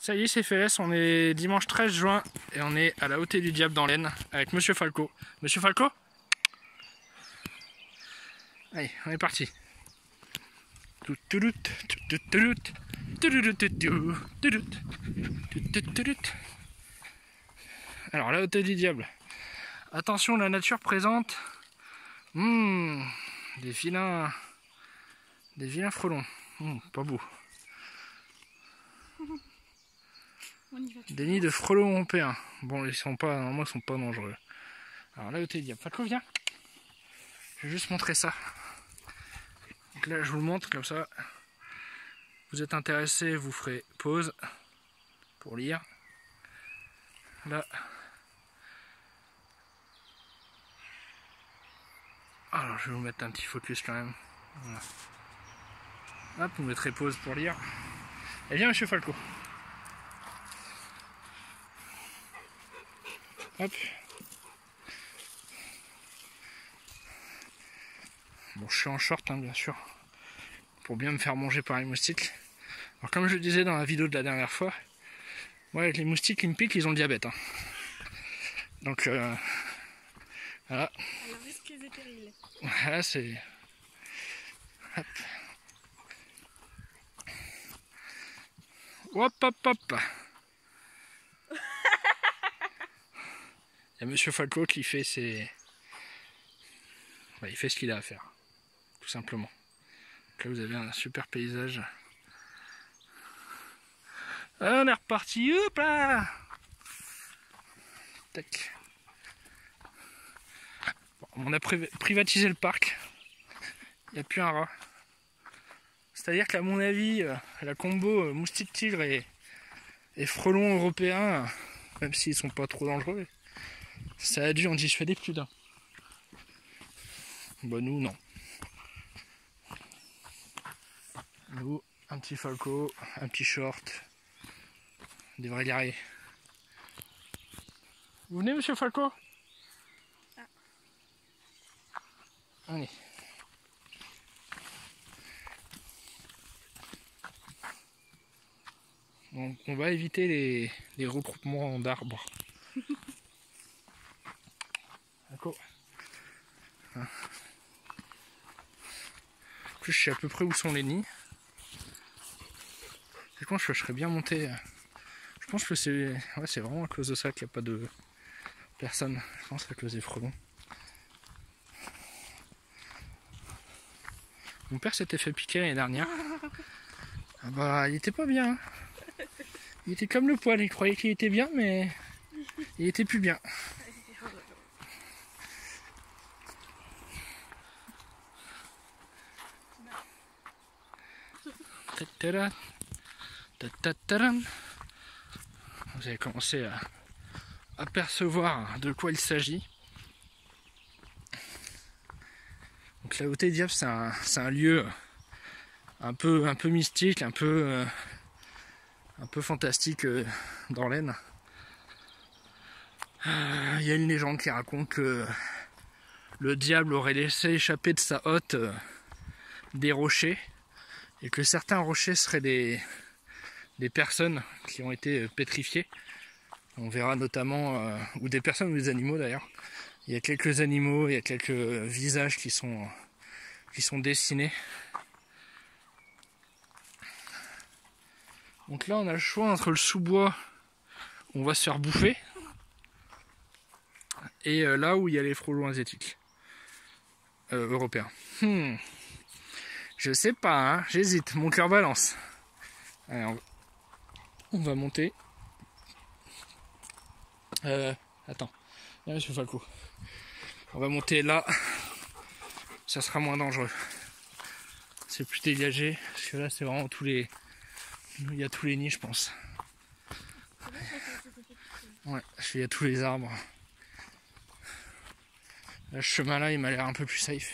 Ça y est, c'est fait, on est dimanche 13 juin et on est à la Hauteur du Diable dans l'Aisne avec Monsieur Falco. Monsieur Falco? Allez, on est parti. Alors, la Hauteur du Diable. Attention, la nature présente des vilains frelons. Pas beau. Des nids de frelons européens. Bon, ils sont pas, normalement, ils sont pas dangereux. Alors là, Hauteur du Diable. Falco, viens. Je vais juste montrer ça. Donc là, je vous le montre comme ça. Vous êtes intéressé, vous ferez pause pour lire. Là. Alors, je vais vous mettre un petit focus quand même. Voilà. Hop, vous mettrez pause pour lire. Et viens, Monsieur Falco. Hop. Bon, je suis en short, bien sûr, pour bien me faire manger par les moustiques. Alors, comme je le disais dans la vidéo de la dernière fois, moi, avec les moustiques qui me piquent, ils ont le diabète. Donc, voilà. Alors, risques et périls. Voilà, c'est... Hop. Hop, hop, hop. Il y a Monsieur Falco qui fait ses... il fait ce qu'il a à faire. Tout simplement. Donc là, vous avez un super paysage. Ah, on est reparti. Hop là. Tac. Bon, on a privatisé le parc. Il n'y a plus un rat. C'est-à-dire qu'à mon avis, la combo moustique-tigre et frelons européens, même s'ils sont pas trop dangereux, ça a dû en dissuader plus d'un. Bah nous, non. Nous, un petit Falco, un petit short, des vrais guerriers. Vous venez, Monsieur Falco? Allez. Donc on va éviter les regroupements d'arbres. D'accord. En plus, je sais à peu près où sont les nids. Je pense que je serais bien monté. Je pense que c'est vraiment à cause de ça qu'il n'y a pas de personne. Je pense que c'est à cause des frelons. Mon père s'était fait piquer l'année dernière. Ah bah, il était pas bien. Il était comme le poil, il croyait qu'il était bien, mais il était plus bien. Vous avez commencé à apercevoir de quoi il s'agit. Donc la Hauteur du Diable, c'est un lieu un peu mystique, un peu fantastique dans l'Aisne. Il y a une légende qui raconte que le diable aurait laissé échapper de sa hotte des rochers et que certains rochers seraient des personnes qui ont été pétrifiées. On verra notamment, ou des personnes ou des animaux d'ailleurs. Il y a quelques animaux, il y a quelques visages qui sont dessinés. Donc là on a le choix entre le sous-bois où on va se faire bouffer et là où il y a les frelons asiatiques européens. Je sais pas, hein, j'hésite, mon cœur balance. Allez, on va monter. Attends, viens Monsieur Falco. On va monter là, ça sera moins dangereux. C'est plus dégagé, parce que là c'est vraiment il y a tous les nids, je pense. Ouais, il y a tous les arbres. Là, ce chemin là, il m'a l'air un peu plus safe.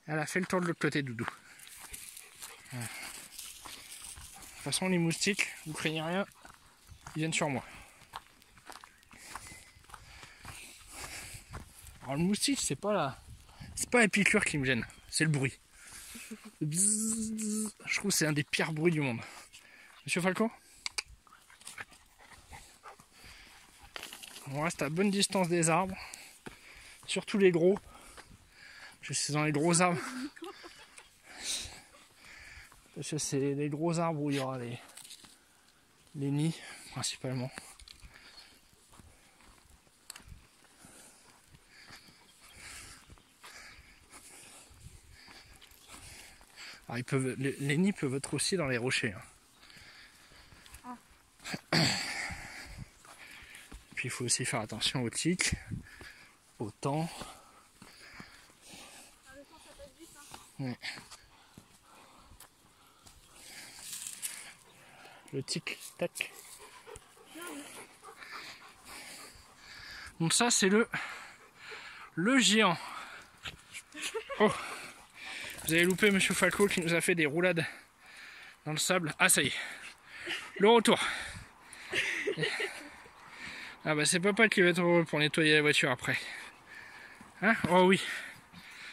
Elle a fait le tour de l'autre côté, Doudou. Ouais. De toute façon, les moustiques, vous craignez rien, ils viennent sur moi. Alors le moustique, c'est pas la piqûre qui me gêne, c'est le bruit. Bzzz. Je trouve que c'est un des pires bruits du monde. Monsieur Falco? On reste à bonne distance des arbres. Surtout les gros. Je suis dans les gros arbres. Parce que c'est les gros arbres où il y aura les nids principalement. Alors les nids peuvent être aussi dans les rochers. Hein. Puis il faut aussi faire attention aux tiques, au temps. Le temps ça passe vite. Ouais. Le tic-tac. Donc ça c'est le géant. Oh, vous avez loupé Monsieur Falco qui nous a fait des roulades dans le sable. Ah ça y est, le retour. Ah bah c'est papa qui va être heureux pour nettoyer la voiture après. Hein? Oh oui.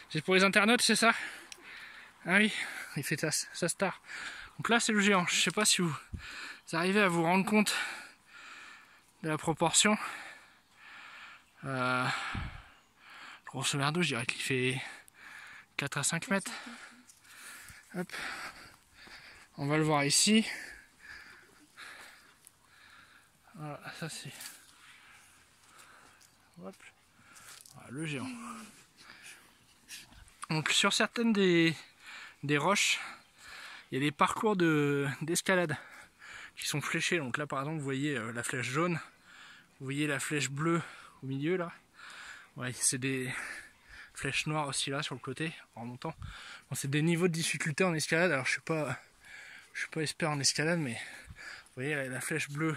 C'est pour les internautes, c'est ça? Ah oui, il fait sa star. Donc là c'est le géant. Je sais pas si vous arrivez à vous rendre compte de la proportion. Grosso merdo, je dirais qu'il fait 4 à 5 mètres. Hop. On va le voir ici. Voilà, ça c'est... Hop. Voilà, le géant. Donc sur certaines des roches, il y a des parcours d'escalade qui sont fléchés. Donc là par exemple vous voyez la flèche jaune, vous voyez la flèche bleue au milieu là. Ouais, c'est des flèches noires aussi là sur le côté en remontant. Bon, c'est des niveaux de difficulté en escalade. Alors je suis pas expert en escalade, mais vous voyez la flèche bleue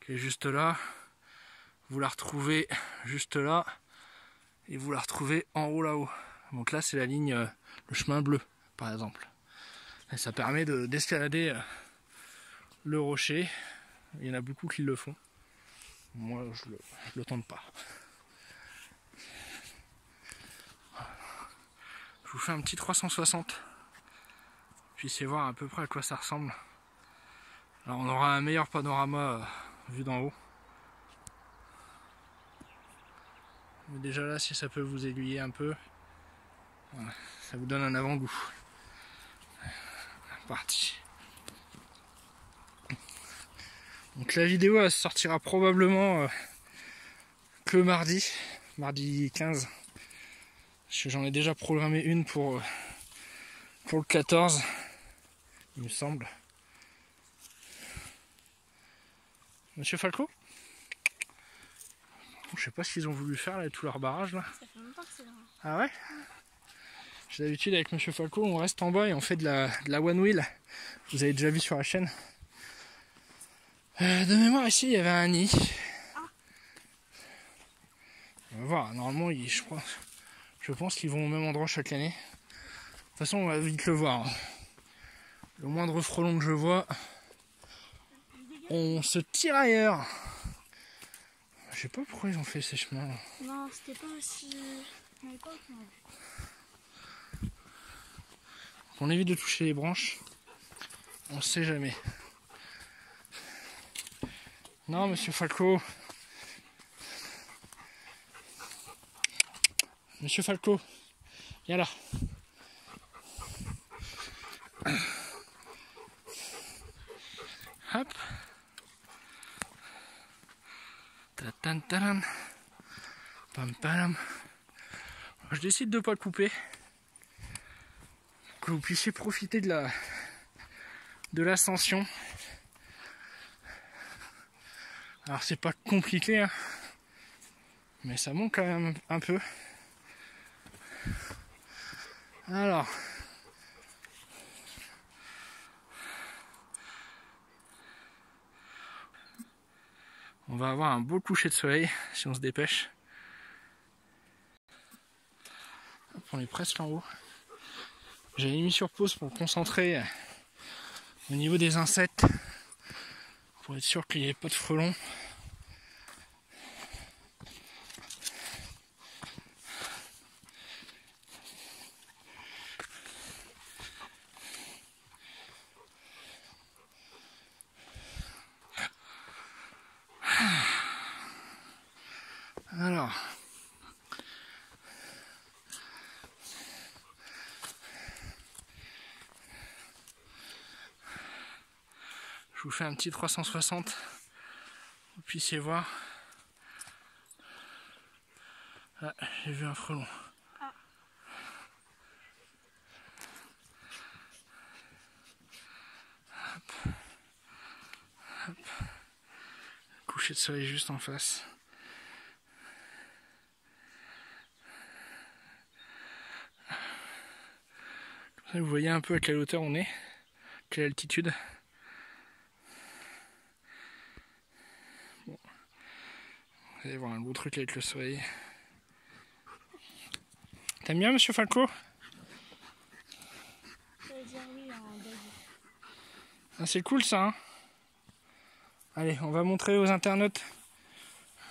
qui est juste là. Vous la retrouvez juste là et vous la retrouvez en haut là-haut. Donc là c'est la ligne, le chemin bleu par exemple. Et ça permet d'escalader le rocher. Il y en a beaucoup qui le font. Moi je le tente pas. Je vous fais un petit 360. Puissiez voir à peu près à quoi ça ressemble. Alors on aura un meilleur panorama vu d'en haut. Mais déjà là, si ça peut vous aiguiller un peu, voilà, ça vous donne un avant-goût. Parti. Donc la vidéo elle sortira probablement que mardi 15. J'en ai déjà programmé une pour le 14, il me semble. Monsieur Falco? Je sais pas ce qu'ils ont voulu faire là, tout leur barrage là. Ça fait longtemps que c'est là. Ah ouais? D'habitude avec Monsieur Falco on reste en bas et on fait de la one wheel. Vous avez déjà vu sur la chaîne. De mémoire ici il y avait un nid. On va voir, normalement je pense qu'ils vont au même endroit chaque année. De toute façon on va vite le voir. Le moindre frelon que je vois, on se tire ailleurs. Je sais pas pourquoi ils ont fait ces chemins là. Non, c'était pas aussi... À l'époque, non. On évite de toucher les branches. On sait jamais. Non, Monsieur Falco. Monsieur Falco. Viens là. Hop. Ta-tan-tan. Pam-pam. Je décide de ne pas couper. Pour que vous puissiez profiter de l'ascension. Alors c'est pas compliqué, hein, mais ça monte quand même un peu. Alors, on va avoir un beau coucher de soleil si on se dépêche. Hop, on est presque en haut. J'ai mis sur pause pour me concentrer au niveau des insectes, pour être sûr qu'il n'y ait pas de frelons. Je vous fais un petit 360 pour que vous puissiez voir. Ah, j'ai vu un frelon. Ah. Hop. Hop. Coucher de soleil juste en face. Vous voyez un peu à quelle hauteur on est, quelle altitude. Bon. Vous allez voir un beau truc avec le soleil. T'aimes bien, monsieur Falco? Je vais dire oui en début. Ah, c'est cool ça, hein? Allez, on va montrer aux internautes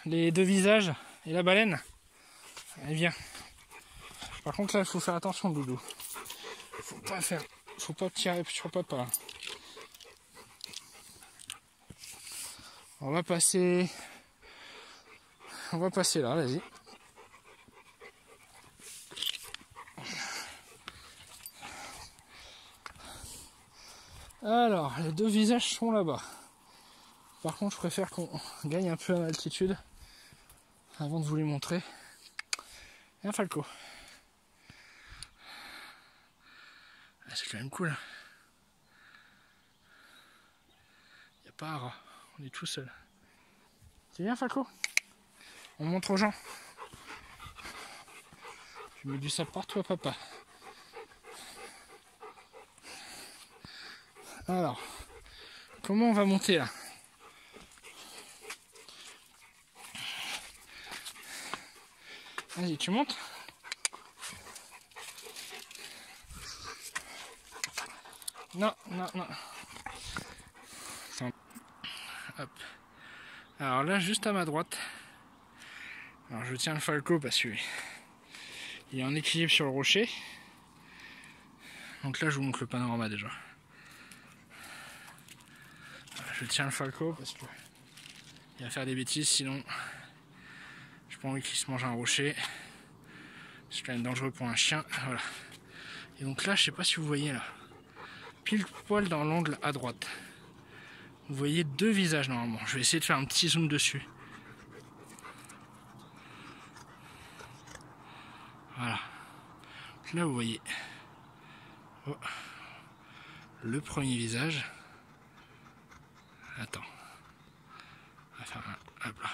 les deux visages et la baleine. Allez, viens. Par contre, là, il faut faire attention, Doudou. Faut pas tirer sur papa. On va passer là, vas-y. Alors, les deux visages sont là-bas. Par contre, je préfère qu'on gagne un peu en altitude avant de vous les montrer. Et un falco. Ah, c'est quand même cool. Il n'y a pas un rat. On est tout seul. C'est bien, Falco? On montre aux gens. Tu mets du sable partout à papa. Alors, comment on va monter là? Vas-y, tu montes? Non, non, non. Attends. Hop. Alors là, juste à ma droite. Alors je tiens le falco parce qu'il est en équilibre sur le rocher. Donc là, je vous montre le panorama déjà. Je tiens le falco parce que il va faire des bêtises, sinon j'ai pas envie qu'il se mange un rocher. C'est quand même dangereux pour un chien. Voilà. Et donc là, je sais pas si vous voyez là, pile poil dans l'angle à droite. Vous voyez deux visages normalement. Je vais essayer de faire un petit zoom dessus. Voilà. Là, vous voyez le premier visage. Attends. On va faire un. Hop là.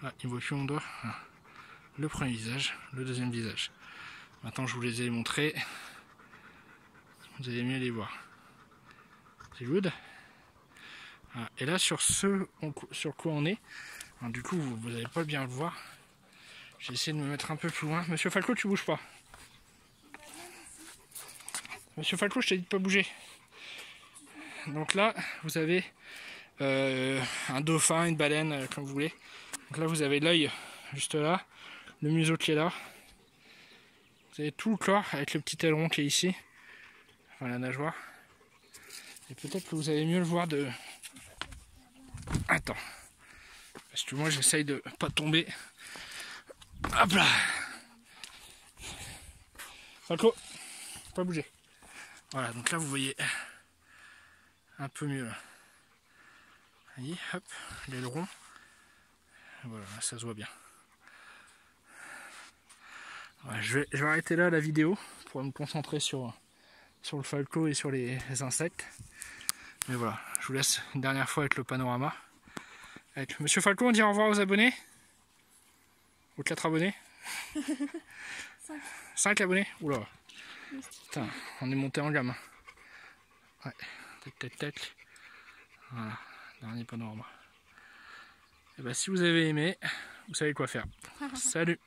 Ah, il ne voit plus mon doigt. Ah. Le premier visage, le deuxième visage. Maintenant, je vous les ai montrés. Vous allez mieux les voir. C'est good. Ah, et là, sur quoi on est, alors, du coup, vous n'allez pas bien le voir. J'ai essayé de me mettre un peu plus loin. Monsieur Falco, tu bouges pas. Monsieur Falco, je t'ai dit de pas bouger. Donc là, vous avez un dauphin, une baleine, comme vous voulez. Donc là, vous avez l'œil juste là, le museau qui est là. Vous avez tout le corps avec le petit aileron qui est ici. Enfin, la nageoire. Et peut-être que vous allez mieux le voir de... Attends. Parce que moi, j'essaye de pas tomber. Hop là. Falco, pas bouger. Voilà, donc là, vous voyez un peu mieux. Là. Voyez, hop, l'aileron. Voilà, ça se voit bien. Ouais, je vais arrêter là la vidéo pour me concentrer sur le falco et sur les insectes. Mais voilà, je vous laisse une dernière fois avec le panorama. Avec Monsieur Falco, on dit au revoir aux abonnés. Aux 4 abonnés. 5 abonnés. Oula. Putain, on est monté en gamme. Ouais, tac. Voilà, dernier panorama. Et bah si vous avez aimé, vous savez quoi faire. Salut.